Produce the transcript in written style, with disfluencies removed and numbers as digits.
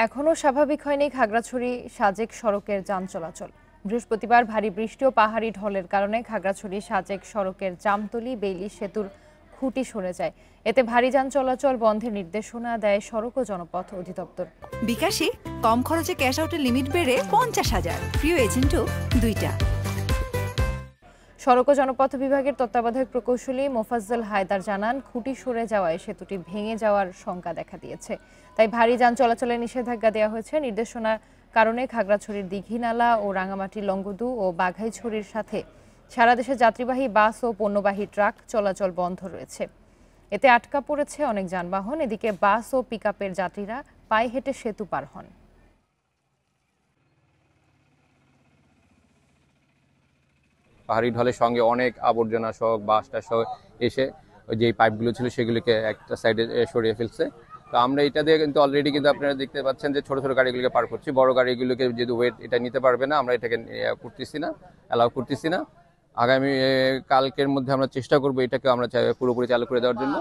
এখনও স্বাভাবিক হয়নি খাগড়াছড়ি সাজেক সড়কের যান চলাচল। বৃহস্পতিবার ভারী বৃষ্টি ও পাহাড়ি ঢলের কারণে খাগড়াছড়ি সাজেক সড়কের জামতলী বেইলি সেতুর খুঁটি সরে যায়। এতে ভারী যান চলাচল বন্ধের নির্দেশনা দেয় সড়ক ও জনপথ অধিদপ্তর। বিকাশে কম খরচে ক্যাশ আউটের লিমিট বেড়ে 50,000, প্রিয় এজেন্টও 2টা। সড়ক ও জনপথ বিভাগের তত্ত্বাবধায়ক প্রকৌশলী মোফাজ্জল হায়দার জানান, খুঁটি সরে যাওয়ায় সেতুটি ভেঙে যাওয়ার শঙ্কা দেখা দিয়েছে। তাই ভারী যান চলাচলে নিষেধাজ্ঞা দেওয়া হয়েছে। নির্দেশনার কারণে খাগড়াছড়ির দীঘিনালা ও রাঙামাটি লংগদু ও বাঘাইছড়ির সাথে সারা দেশে যাত্রীবাহী বাস ও পণ্যবাহী ট্রাক চলাচল বন্ধ রয়েছে। এতে আটকা পড়েছে অনেক যানবাহন। এদিকে বাস ও পিকআপের যাত্রীরা পায়ে হেঁটে সেতু পার হন। পাহাড়ি ঢলের সঙ্গে অনেক আবর্জনা সহ বাসটা সহ এসে যে পাইপগুলো ছিল সেগুলিকে একটা সাইডে সরিয়ে ফেলছে। তো আমরা এটা দিয়ে কিন্তু অলরেডি কিন্তু আপনারা দেখতে পাচ্ছেন যে ছোট ছোট গাড়িগুলোকে পার করছি। বড় গাড়িগুলোকে যেহেতু ওয়েট এটা নিতে পারবে না, আমরা এটাকে করতেছি না, অ্যালাউ করতেছি না। আগামী কালকের মধ্যে আমরা চেষ্টা করবো এটাকে আমরা পুরোপুরি চালু করে দেওয়ার জন্য।